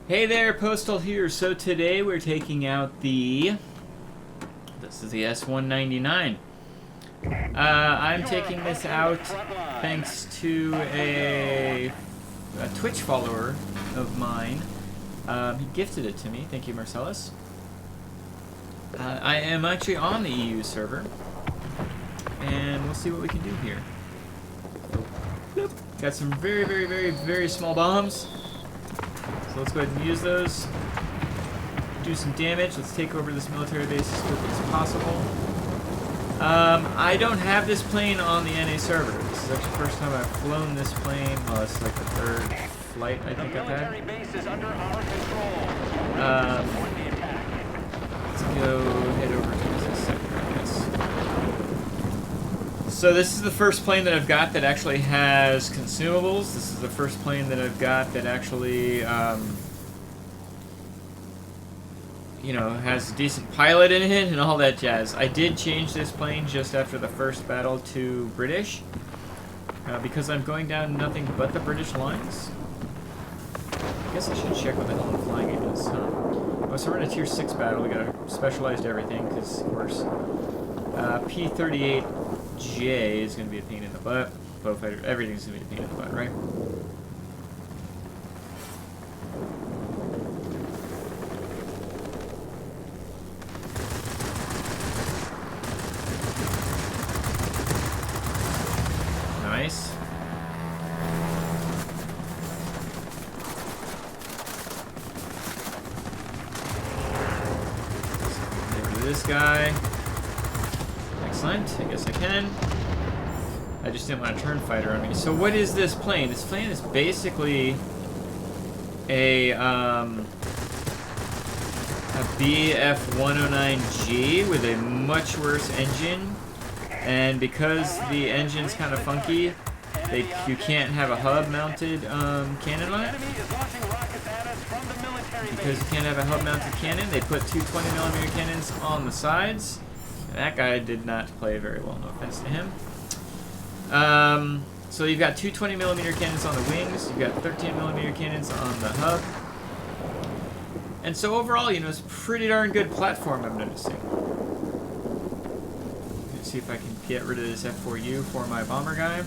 Hey there, Postal here. So today we're taking out this is the S-199. I'm taking this out thanks to a Twitch follower of mine. He gifted it to me. Thank you, Marcellus. I am actually on the EU server, and we'll see what we can do here. Bloop. Got some very, very, very, very small bombs. So let's go ahead and use those. Do some damage. Let's take over this military base as quickly as possible. I don't have this plane on the NA server. This is actually the first time I've flown this plane. Well, it's like the third flight I think I've had. Let's go head over to this sector, I guess. So this is the first plane that I've got that actually has consumables. This is the first plane that I've got that actually, you know, has a decent pilot in it and all that jazz. I did change this plane just after the first battle to British, because I'm going down nothing but the British lines. I guess I should check what the hell the flying aid is, huh? Oh, so we're in a tier 6 battle. We got specialized everything, because, of course, P-38J is going to be a pain in the butt. Bowfighter, everything's going to be a pain in the butt, right? Nice. Get rid of this guy. Excellent. I guess I can. I just didn't want to turn fighter on me. So what is this plane? This plane is basically a BF-109G with a much worse engine. And because the engine's kind of funky, you can't have a hub-mounted cannon on it. Because you can't have a hub-mounted cannon, they put two 20mm cannons on the sides. And that guy did not play very well, no offense to him. So you've got two 20mm cannons on the wings, you've got 13mm cannons on the hub. And so overall, you know, it's a pretty darn good platform, I'm noticing. Let's see if I can get rid of this F4U for my bomber guy.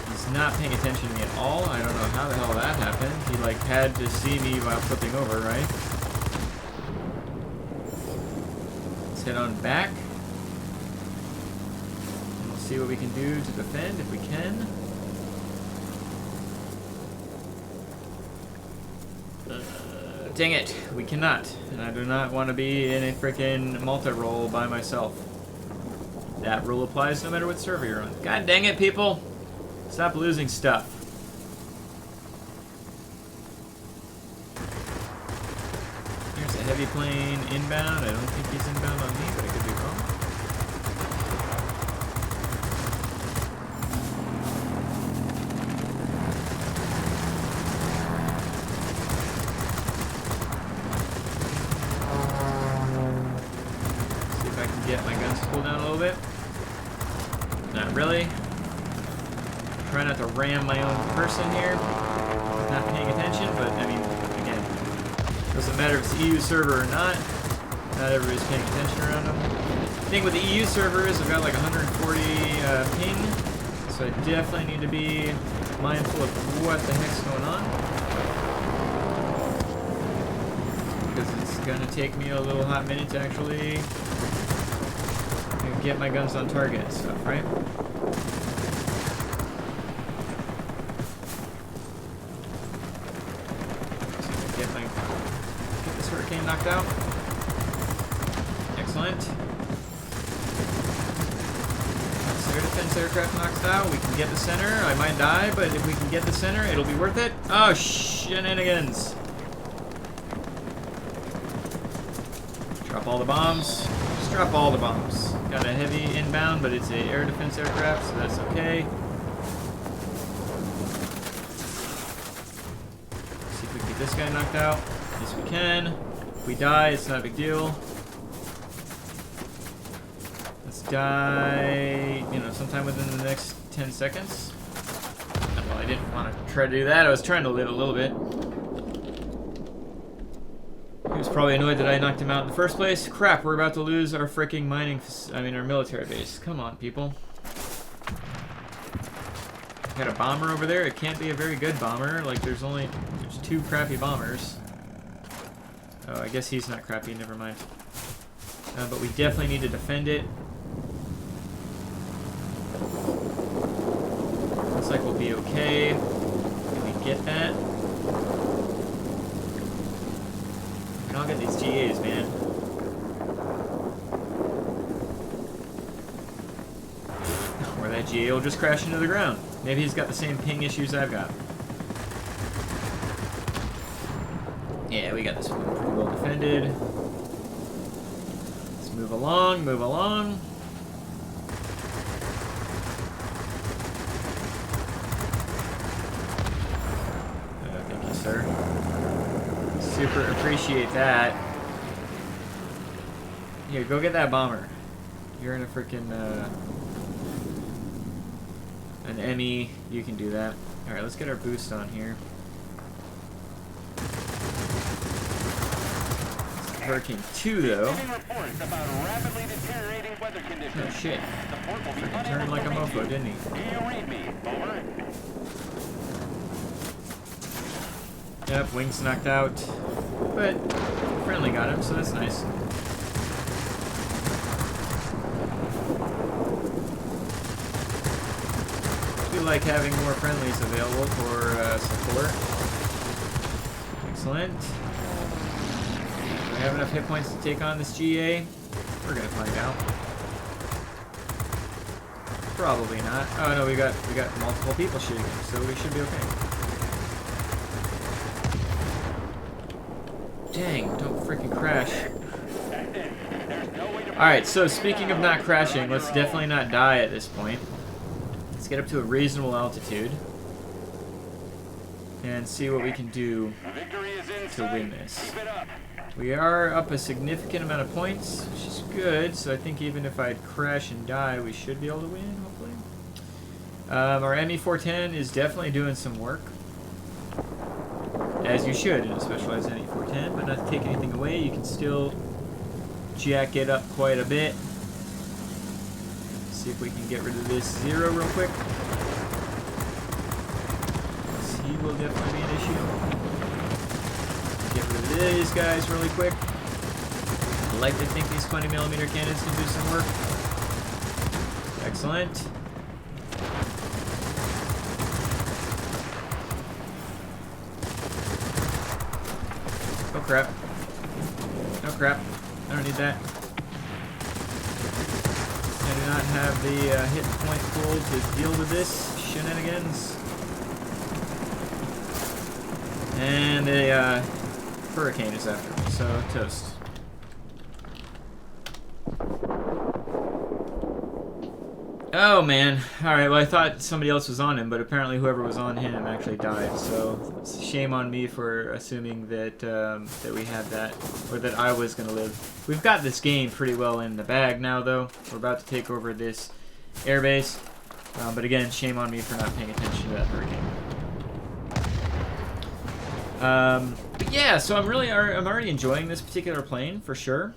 He's not paying attention to me at all. I don't know how the hell that happened. He like had to see me while flipping over, right? Let's head on back. And we'll see what we can do to defend if we can. Dang it, we cannot. And I do not want to be in a freaking multirole by myself. That rule applies no matter what server you're on. God dang it, people! Stop losing stuff. Here's a heavy plane inbound. I don't think he's inbound on me, but I could be wrong. See if I can get my guns to cool down a little bit. Not really. Try not to ram my own person here. Not paying attention, but I mean, again, doesn't matter if it's EU server or not. Not everybody's paying attention around them. The thing with the EU server is I've got like 140 ping, so I definitely need to be mindful of what the heck's going on. Because it's gonna take me a little hot minute to actually get my guns on target and stuff, right? Knocked out. Excellent. Air defense aircraft knocked out. We can get the center. I might die, but if we can get the center, it'll be worth it. Oh, shenanigans. Drop all the bombs. Just drop all the bombs. Got a heavy inbound, but it's a air defense aircraft, so that's okay. Let's see if we can get this guy knocked out. Yes, we can. If we die, it's not a big deal. Let's die, you know, sometime within the next 10 seconds. Well, I didn't want to try to do that. I was trying to live a little bit. He was probably annoyed that I knocked him out in the first place. Crap, we're about to lose our freaking our military base. Come on, people. Got a bomber over there. It can't be a very good bomber. Like, there's two crappy bombers. Oh, I guess he's not crappy. Never mind. But we definitely need to defend it. Looks like we'll be okay. Can we get that? I'll get these GAs, man. Or that GA will just crash into the ground. Maybe he's got the same ping issues I've got. Yeah, we got this one pretty well defended. Let's move along, move along. Thank you, sir. Super appreciate that. Here, go get that bomber. You're in a freaking an ME. You can do that. All right, let's get our boost on here. Hurricane 2, though. Oh shit! Freaking turned like a mofo, didn't he? Yep, wings knocked out, but friendly got him, so that's nice. I do like having more friendlies available for support. Excellent. Do we have enough hit points to take on this GA? We're gonna find out. Probably not. Oh no, we got multiple people shooting him, so we should be okay. Dang, don't freaking crash. Alright, so speaking of not crashing, let's definitely not die at this point. Let's get up to a reasonable altitude. And see what we can do to win this. We are up a significant amount of points, which is good. So I think even if I'd crash and die, we should be able to win, hopefully. Our ME-410 is definitely doing some work. As you should in a specialized ME-410, but not to take anything away, you can still jack it up quite a bit. See if we can get rid of this 0 real quick. He will definitely be an issue. Get rid of these guys really quick. I like to think these 20mm cannons can do some work. Excellent. Oh crap. Oh crap. I don't need that. I do not have the hit point pool to deal with this shenanigans. And a hurricane is after me, so toast. Oh man. Alright, well I thought somebody else was on him, but apparently whoever was on him actually died, so it's a shame on me for assuming that that we had that, or that I was going to live. We've got this game pretty well in the bag now, though. We're about to take over this airbase, but again, shame on me for not paying attention to that hurricane. But yeah, so I'm already enjoying this particular plane, for sure.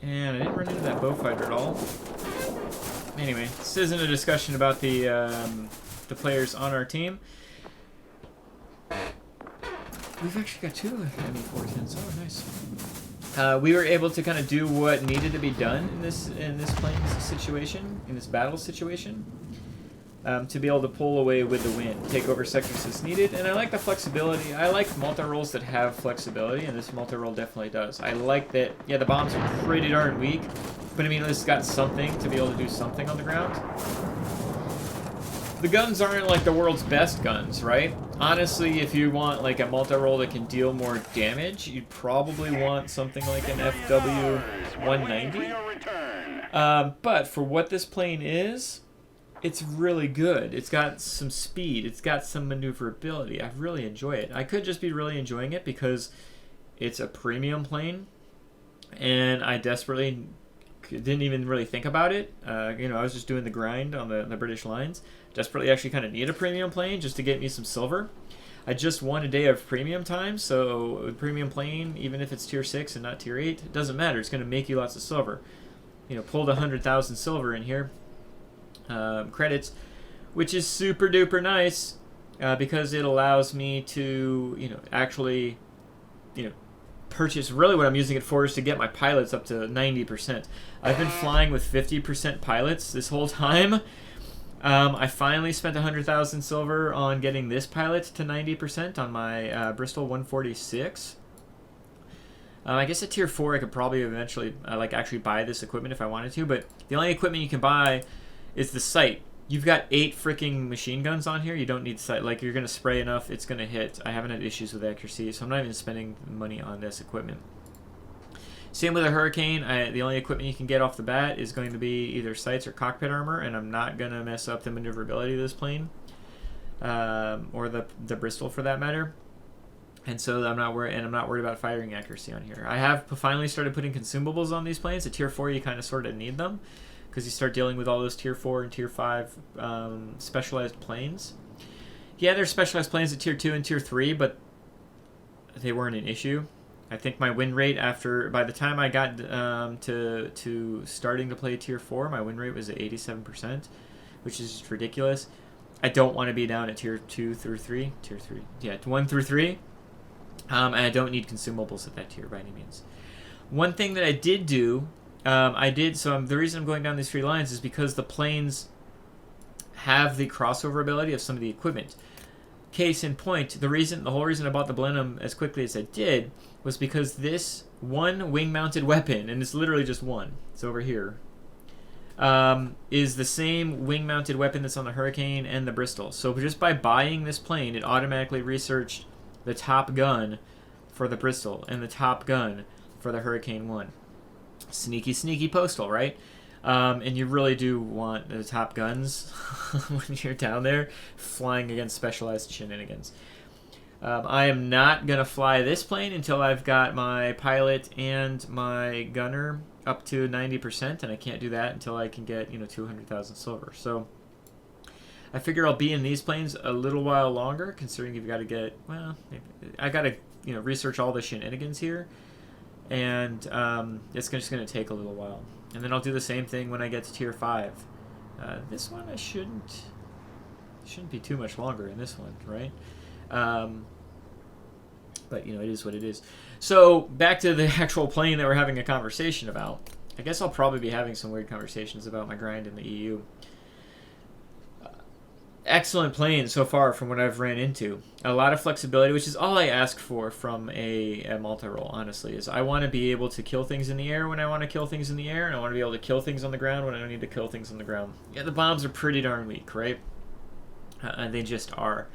And I didn't run into that bow fighter at all. Anyway, this isn't a discussion about the players on our team. We've actually got 2 ME-410s. Oh, nice. We were able to kind of do what needed to be done in this plane situation, in this battle situation, to be able to pull away with the wind, take over sectors as needed. And I like the flexibility. I like multi-rolls that have flexibility, and this multi-roll definitely does. I like that. Yeah, the bombs are pretty darn weak. But I mean, it's got something to be able to do something on the ground. The guns aren't like the world's best guns, right? Honestly, if you want like a multi-roll that can deal more damage, you'd probably want something like an FW-190. But for what this plane is, it's really good. It's got some speed. It's got some maneuverability. I really enjoy it. I could just be really enjoying it because it's a premium plane, and I desperately didn't even really think about it. You know, I was just doing the grind on the British lines. Desperately actually kind of need a premium plane just to get me some silver. I just won a day of premium time, so a premium plane, even if it's tier 6 and not tier 8, it doesn't matter. It's going to make you lots of silver. You know, pulled 100,000 silver in here, credits, which is super duper nice because it allows me to, you know, actually, you know, purchase. Really what I'm using it for is to get my pilots up to 90%. I've been flying with 50% pilots this whole time. I finally spent 100,000 silver on getting this pilot to 90% on my Bristol 146. I guess at tier 4 I could probably eventually like actually buy this equipment if I wanted to, but the only equipment you can buy is the sight. You've got 8 freaking machine guns on here. You don't need sight. Like, you're going to spray enough, it's going to hit. I haven't had issues with accuracy, so I'm not even spending money on this equipment. Same with a Hurricane. The only equipment you can get off the bat is going to be either sights or cockpit armor, and I'm not going to mess up the maneuverability of this plane, or the Bristol for that matter. And so I'm not worried about firing accuracy on here. I have finally started putting consumables on these planes. At tier 4, you kind of sort of need them because you start dealing with all those tier 4 and tier 5 specialized planes. Yeah, there's specialized planes at tier 2 and tier 3, but they weren't an issue. I think my win rate by the time I got to starting to play tier 4, my win rate was at 87%, which is just ridiculous. I don't want to be down at tier 2 through 3. Tier 3. Yeah, 1 through 3. And I don't need consumables at that tier by any means. One thing that I did do, the reason I'm going down these 3 lines is because the planes have the crossover ability of some of the equipment. Case in point, the whole reason I bought the Blenheim as quickly as I did was because this one wing-mounted weapon, and it's literally just one, it's over here, is the same wing-mounted weapon that's on the Hurricane and the Bristol. So just by buying this plane, it automatically researched the top gun for the Bristol and the top gun for the Hurricane 1. Sneaky, sneaky postal, right? And you really do want the top guns when you're down there flying against specialized shenanigans. I am not going to fly this plane until I've got my pilot and my gunner up to 90%, and I can't do that until I can get, 200,000 silver. So I figure I'll be in these planes a little while longer, considering you've got to get, I got to, research all the shenanigans here, and it's just going to take a little while. And then I'll do the same thing when I get to tier 5. This one I shouldn't be too much longer in this one, right? But, it is what it is. So, back to the actual plane that we're having a conversation about. I guess I'll probably be having some weird conversations about my grind in the EU. Excellent plane so far from what I've ran into. A lot of flexibility, which is all I ask for from a Multirole, honestly, is I want to be able to kill things in the air when I want to kill things in the air, and I want to be able to kill things on the ground when I don't need to kill things on the ground. Yeah, the bombs are pretty darn weak, right? They just are.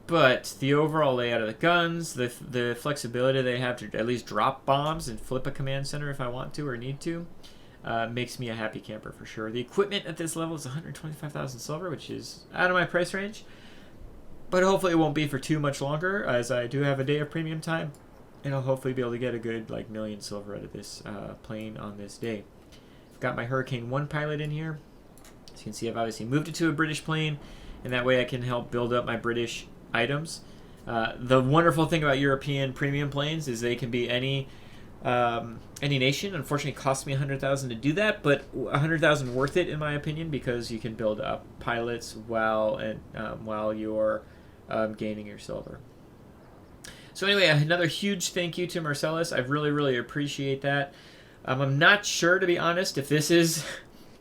But the overall layout of the guns, the flexibility they have to at least drop bombs and flip a command center if I want to or need to, makes me a happy camper for sure. The equipment at this level is 125,000 silver, which is out of my price range. But hopefully it won't be for too much longer, as I do have a day of premium time. And I'll hopefully be able to get a good million silver out of this plane on this day. I've got my Hurricane 1 pilot in here. As you can see, I've obviously moved it to a British plane, and that way I can help build up my British items. The wonderful thing about European premium planes is they can be any nation. Unfortunately, it cost me 100,000 to do that, but 100,000 worth it in my opinion, because you can build up pilots while you're gaining your silver. So anyway, another huge thank you to Marcellus. I really appreciate that. I'm not sure, to be honest, if this is...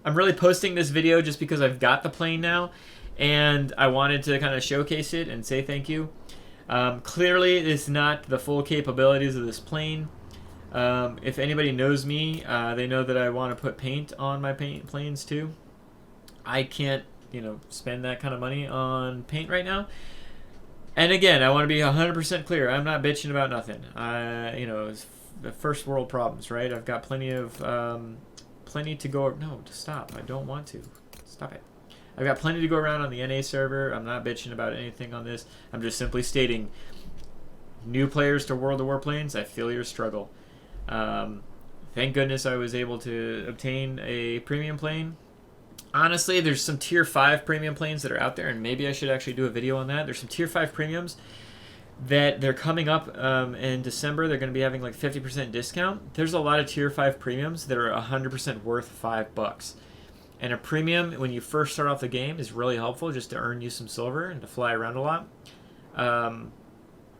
I'm really posting this video just because I've got the plane now, and I wanted to kind of showcase it and say thank you. Clearly, it's not the full capabilities of this plane. If anybody knows me, they know that I want to put paint on my planes too. I can't, spend that kind of money on paint right now. And again, I want to be 100% clear. I'm not bitching about nothing. It's the first world problems, right? I've got plenty to go. No, stop. I don't want to. Stop it. I've got plenty to go around on the NA server. I'm not bitching about anything on this. I'm just simply stating, new players to World of Warplanes, I feel your struggle. thank goodness I was able to obtain a premium plane. Honestly, there's some tier 5 premium planes that are out there, and maybe I should actually do a video on that. There's some tier 5 premiums that they're coming up in December. They're going to be having like 50% discount. There's a lot of tier 5 premiums that are 100% worth $5. And a premium, when you first start off the game, is really helpful just to earn you some silver and to fly around a lot.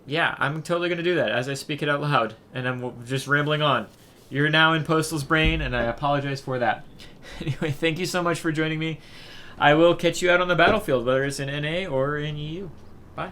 Yeah, I'm totally going to do that as I speak it out loud. And I'm just rambling on. You're now in Postal's brain, and I apologize for that. Anyway, thank you so much for joining me. I will catch you out on the battlefield, whether it's in NA or in EU. Bye.